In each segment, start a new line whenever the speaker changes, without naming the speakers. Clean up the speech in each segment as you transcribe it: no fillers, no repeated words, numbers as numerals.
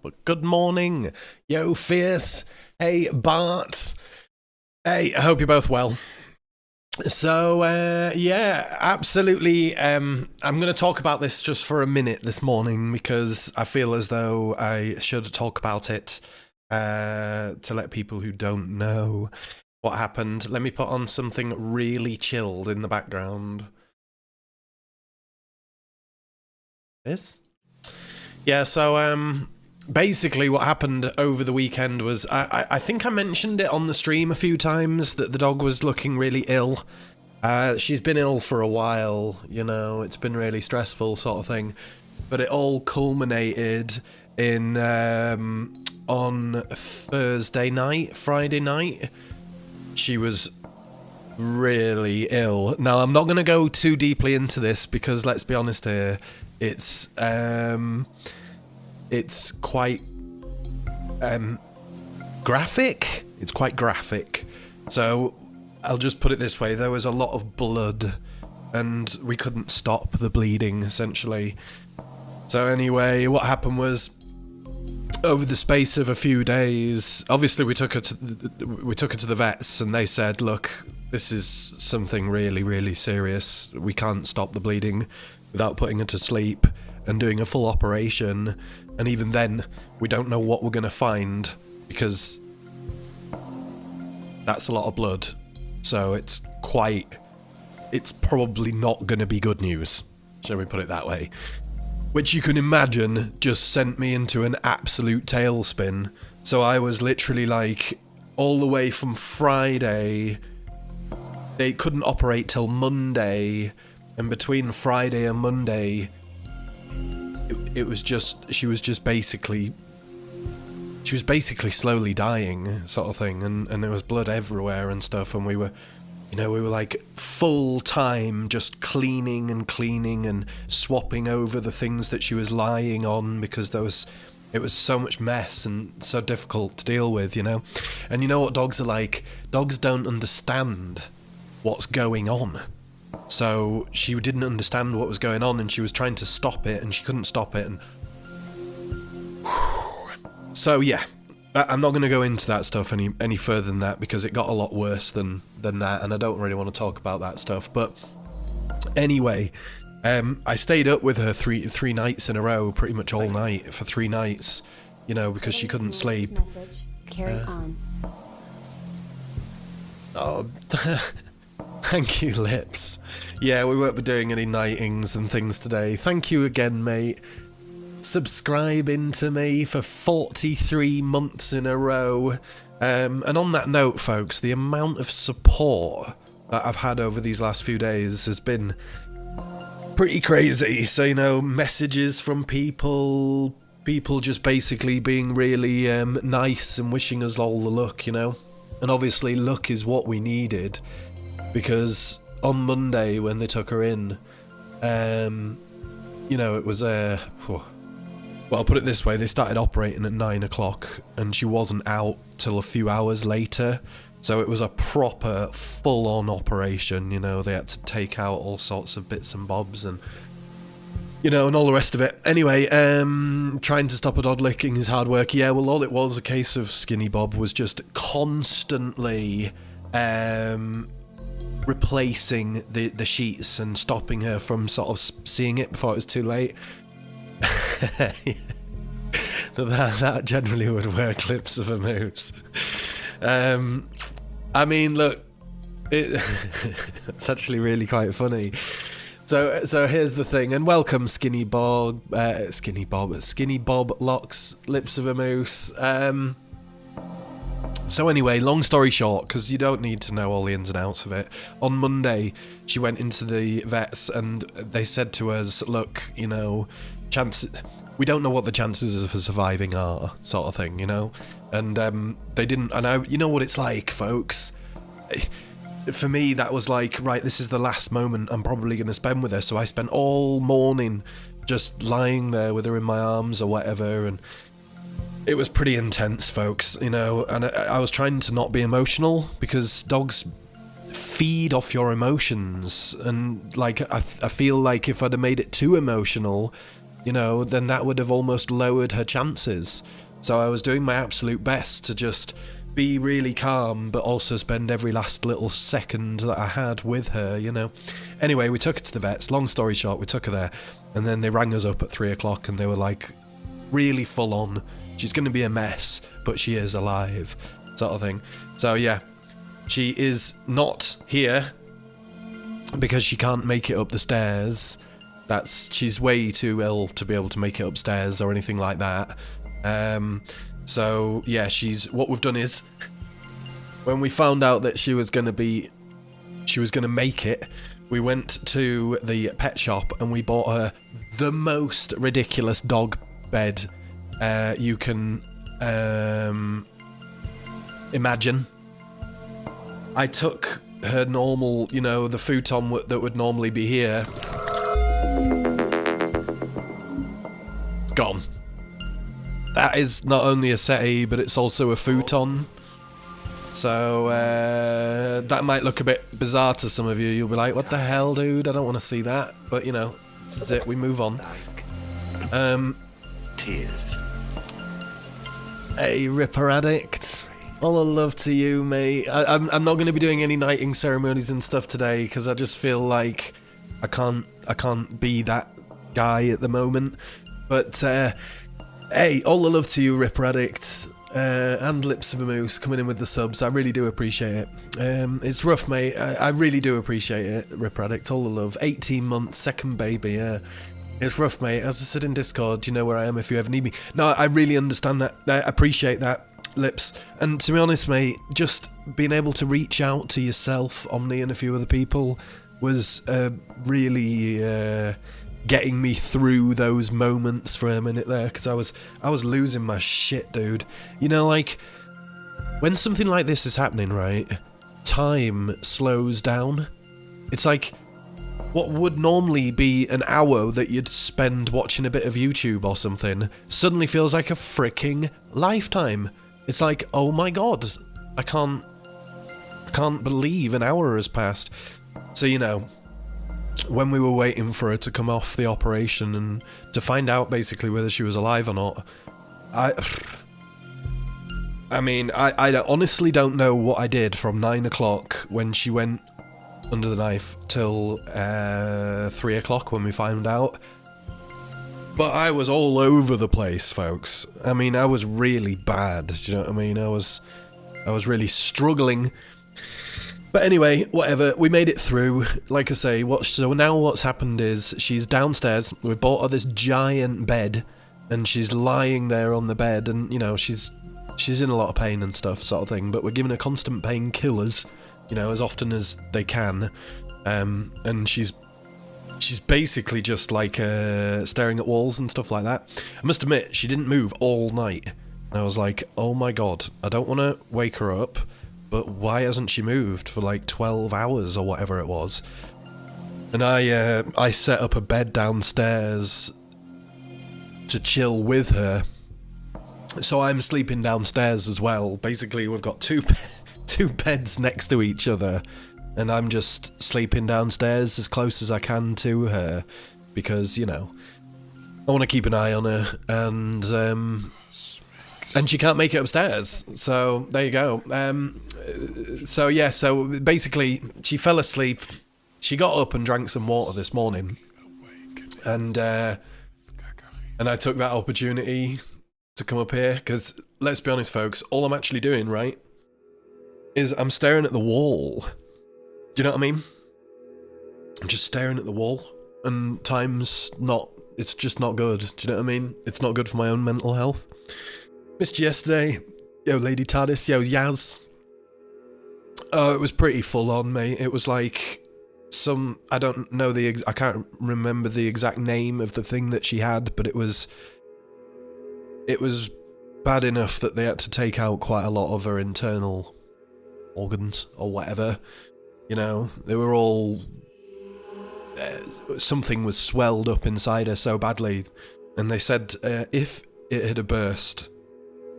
But good morning, yo, Fierce. Hey, Bart. Hey, I hope you're both well. So, yeah, absolutely. I'm going to talk about this just for a minute this morning because I feel as though I should talk about it to let people who don't know what happened. Let me put on something really chilled in the background. This? Yeah, so, basically what happened over the weekend was I think I mentioned it on the stream a few times that the dog was looking really ill. She's been ill for a while, you know, it's been really stressful sort of thing, but it all culminated in on Thursday night, Friday night. She was really ill. Now, I'm not going to go too deeply into this because let's be honest here, it's quite graphic. It's quite graphic. So I'll just put it this way. There was a lot of blood and we couldn't stop the bleeding, essentially. So anyway, what happened was over the space of a few days, obviously we took her to the vets and they said, look, this is something really, really serious. We can't stop the bleeding without putting her to sleep and doing a full operation. And even then, we don't know what we're going to find because that's a lot of blood. So it's probably not going to be good news, shall we put it that way. Which you can imagine just sent me into an absolute tailspin. So I was literally like, all the way from Friday, they couldn't operate till Monday. And between Friday and Monday, it was just, she was basically slowly dying sort of thing, and there was blood everywhere and stuff, and we were like full time just cleaning and swapping over the things that she was lying on because it was so much mess and so difficult to deal with, you know. And you know what dogs are like? Dogs don't understand what's going on. So she didn't understand what was going on and she was trying to stop it and she couldn't stop it. And so yeah, I'm not going to go into that stuff any further than that because it got a lot worse than that, and I don't really want to talk about that stuff. But anyway, I stayed up with her three nights in a row, pretty much all night for 3 nights, you know, because she couldn't sleep.
Carry on.
Oh, thank you, Lips. Yeah, we won't be doing any nightings and things today. Thank you again, mate. Subscribing to me for 43 months in a row. And on that note, folks, the amount of support that I've had over these last few days has been pretty crazy. So, you know, messages from people just basically being really nice and wishing us all the luck, you know. And obviously luck is what we needed because on Monday when they took her in, you know, it was well, I'll put it this way, they started operating at 9 o'clock and she wasn't out till a few hours later. So it was a proper full-on operation, you know, they had to take out all sorts of bits and bobs and, you know, and all the rest of it. Anyway, trying to stop a dog licking is hard work. Yeah, well, all it was, a case of Skinny Bob was just constantly replacing the sheets and stopping her from sort of seeing it before it was too late. that generally would wear clips of a moose. I mean, look, it's actually really quite funny. So here's the thing, and welcome Skinny Bob Locks, Lips of a Moose. So anyway, long story short, because you don't need to know all the ins and outs of it, on Monday she went into the vets and they said to us, look, you know, we don't know what the chances of surviving are, sort of thing, you know. And they didn't, and you know what it's like, folks. For me, that was like, right, this is the last moment I'm probably going to spend with her. So I spent all morning just lying there with her in my arms or whatever, and it was pretty intense, folks, you know. And I was trying to not be emotional because dogs feed off your emotions, and like I feel like if I'd have made it too emotional, you know, then that would have almost lowered her chances. So I was doing my absolute best to just be really calm, but also spend every last little second that I had with her, you know. Anyway, we took her to the vets. Long story short, we took her there, and then they rang us up at 3 o'clock, and they were like, really full on. She's going to be a mess, but she is alive, sort of thing. So yeah, she is not here because she can't make it up the stairs. She's way too ill to be able to make it upstairs or anything like that. So yeah, what we've done is, when we found out that she was going to make it, we went to the pet shop and we bought her the most ridiculous dog bed you can imagine. I took her normal, you know, the futon that would normally be here. Gone. That is not only a settee, but it's also a futon. So that might look a bit bizarre to some of you. You'll be like, what the hell, dude? I don't want to see that. But, you know, this is it. We move on.
Tears.
Hey, Ripper Addict. All the love to you, mate. I'm not going to be doing any knighting ceremonies and stuff today because I just feel like I can't be that guy at the moment. But hey, all the love to you, Ripper Addict, and Lips of a Moose coming in with the subs. I really do appreciate it. It's rough, mate. I really do appreciate it, Ripper Addict. All the love. 18 months, second baby. Yeah. It's rough, mate. As I said in Discord, you know where I am if you ever need me. No, I really understand that. I appreciate that, Lips. And to be honest, mate, just being able to reach out to yourself, Omni, and a few other people was really getting me through those moments for a minute there, because I was losing my shit, dude. You know, like, when something like this is happening, right, time slows down. It's like, what would normally be an hour that you'd spend watching a bit of YouTube or something suddenly feels like a freaking lifetime. It's like, oh my god, I can't believe an hour has passed. So, you know, when we were waiting for her to come off the operation and to find out basically whether she was alive or not, I mean, I honestly don't know what I did from 9 o'clock when she went under the knife till 3 o'clock when we found out. But I was all over the place, folks. I mean, I was really bad, do you know what I mean? I was really struggling. But anyway, whatever, we made it through. Like I say, so now what's happened is she's downstairs. We bought her this giant bed, and she's lying there on the bed, and, you know, she's in a lot of pain and stuff, sort of thing, but we're giving her constant painkillers, you know, as often as they can. And she's basically just like staring at walls and stuff like that. I must admit, she didn't move all night. And I was like, oh my god, I don't want to wake her up, but why hasn't she moved for like 12 hours or whatever it was? And I set up a bed downstairs to chill with her. So I'm sleeping downstairs as well. Basically, we've got two beds next to each other, and I'm just sleeping downstairs as close as I can to her, because, you know, I want to keep an eye on her, and she can't make it upstairs, so there you go. So yeah, so basically, she fell asleep, she got up and drank some water this morning, and I took that opportunity to come up here, because, let's be honest, folks, all I'm actually doing, right, is I'm staring at the wall. Do you know what I mean? I'm just staring at the wall, and it's just not good. Do you know what I mean? It's not good for my own mental health. Missed you yesterday. Yo, Lady TARDIS. Yo, Yaz. Oh, it was pretty full on, mate. It was like I don't know I can't remember the exact name of the thing that she had, but it was bad enough that they had to take out quite a lot of her internal organs or whatever. You know, they were all something was swelled up inside her so badly, and they said if it had burst,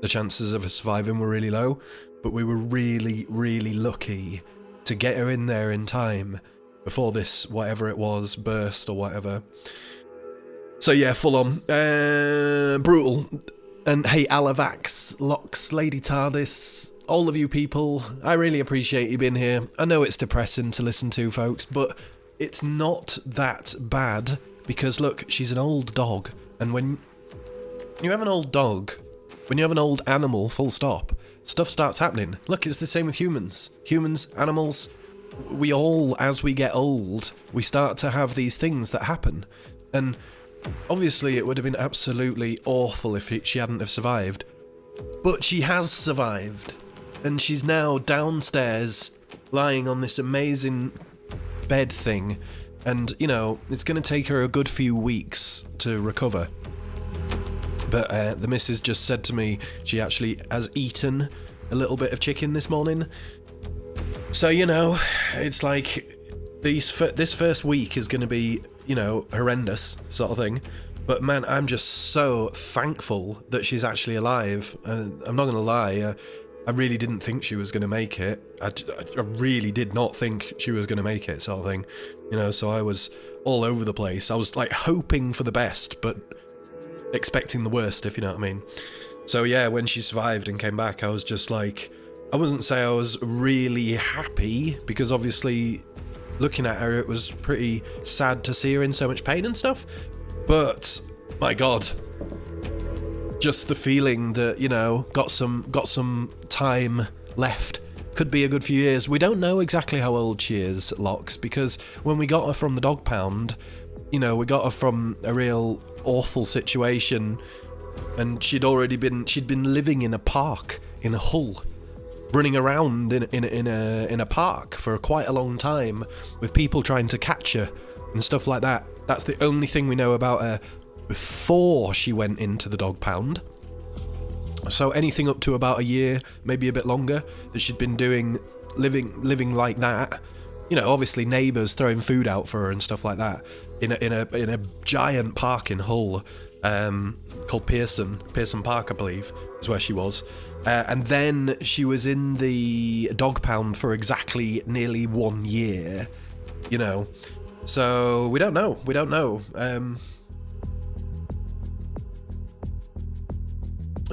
the chances of her surviving were really low, but we were really, really lucky to get her in there in time before this, whatever it was, burst or whatever. So yeah, full on. Brutal. And hey, Alavax, Lox, Lady TARDIS, all of you people, I really appreciate you being here. I know it's depressing to listen to, folks, but it's not that bad, because look, she's an old dog, and when you have an old dog, when you have an old animal, full stop, stuff starts happening. Look, it's the same with humans. Humans, animals, we all, as we get old, we start to have these things that happen. And obviously it would have been absolutely awful if she hadn't have survived. But she has survived. And she's now downstairs, lying on this amazing bed thing. And, you know, it's going to take her a good few weeks to recover. But the missus just said to me she actually has eaten a little bit of chicken this morning. So, you know, it's like this first week is going to be, you know, horrendous sort of thing. But man, I'm just so thankful that she's actually alive. I'm not going to lie, I really didn't think she was going to make it. I really did not think she was going to make it, sort of thing. You know, so I was all over the place. I was like hoping for the best, but expecting the worst, if you know what I mean. So yeah, when she survived and came back, I was just like, I wouldn't say I was really happy, because obviously looking at her, it was pretty sad to see her in so much pain and stuff. But my God, just the feeling that, you know, got some time left. Could be a good few years. We don't know exactly how old she is, Lox, because when we got her from the dog pound, you know, we got her from a real awful situation, and she'd been living in a park in Hull, running around in a park for quite a long time with people trying to catch her and stuff like that. That's the only thing we know about her before she went into the dog pound. So anything up to about a year, maybe a bit longer, that she'd been doing, living like that. You know, obviously neighbours throwing food out for her and stuff like that in a giant park in Hull, called Pearson Park, I believe, is where she was. And then she was in the dog pound for exactly nearly 1 year. You know, so we don't know.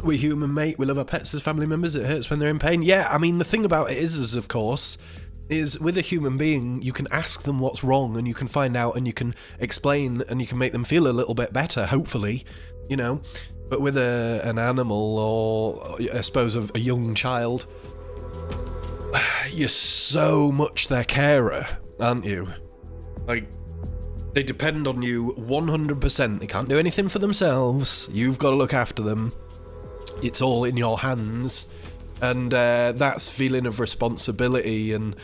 We're human, mate. We love our pets as family members. It hurts when they're in pain. Yeah, I mean, the thing about it is of course, is with a human being, you can ask them what's wrong, and you can find out, and you can explain, and you can make them feel a little bit better, hopefully, you know. But with an animal, or I suppose a young child, you're so much their carer, aren't you? Like, they depend on you 100%. They can't do anything for themselves. You've got to look after them. It's all in your hands, and that's feeling of responsibility, and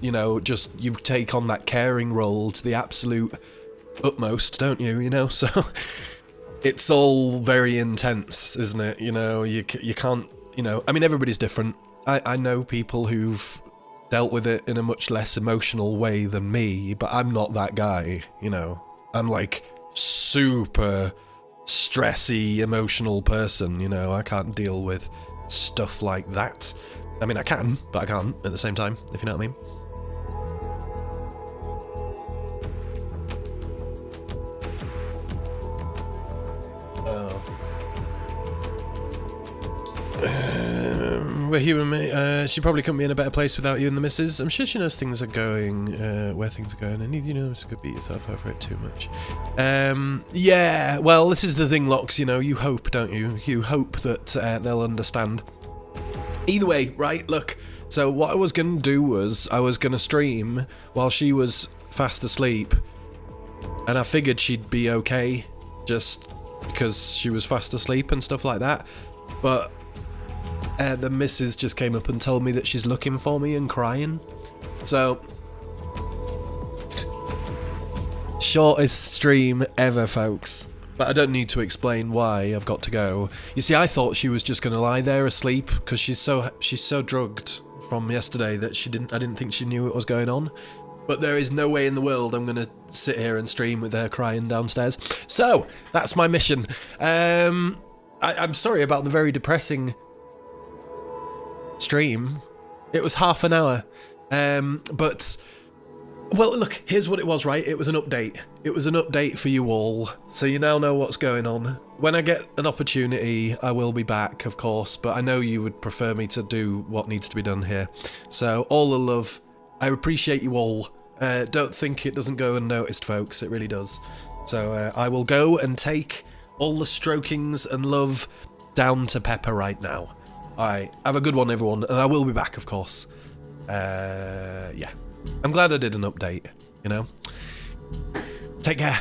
you know, just you take on that caring role to the absolute utmost, don't you? You know, so it's all very intense, isn't it? You know, you can't, you know, I mean, everybody's different. I know people who've dealt with it in a much less emotional way than me, but I'm not that guy. You know, I'm like super stressy, emotional person, you know. I can't deal with stuff like that. I mean, I can, but I can't at the same time, if you know what I mean. We're human, mate. She probably couldn't be in a better place without you and the missus. I'm sure she knows things are going, where things are going, and neither you know this could beat yourself over it too much. Yeah, well, this is the thing, Lox, you know, you hope, don't you? You hope that they'll understand. Either way, right, look, so what I was going to do was, I was going to stream while she was fast asleep, and I figured she'd be okay, just because she was fast asleep and stuff like that, but the missus just came up and told me that she's looking for me and crying. So, shortest stream ever, folks. But I don't need to explain why I've got to go. You see, I thought she was just going to lie there asleep, because she's so drugged from yesterday that I didn't think she knew what was going on. But there is no way in the world I'm going to sit here and stream with her crying downstairs. So, that's my mission. I'm sorry about the very depressing stream. It was half an hour, but Well, look, here's what it was, right? It was an update. It was an update for you all, so you now know what's going on. When I get an opportunity, I will be back, of course, but I know you would prefer me to do what needs to be done here. So, all the love. I appreciate you all. Don't think it doesn't go unnoticed, folks. It really does. So, I will go and take all the strokings and love down to Pepper right now. Alright, have a good one, everyone, and I will be back, of course. Yeah. I'm glad I did an update, you know? Take care.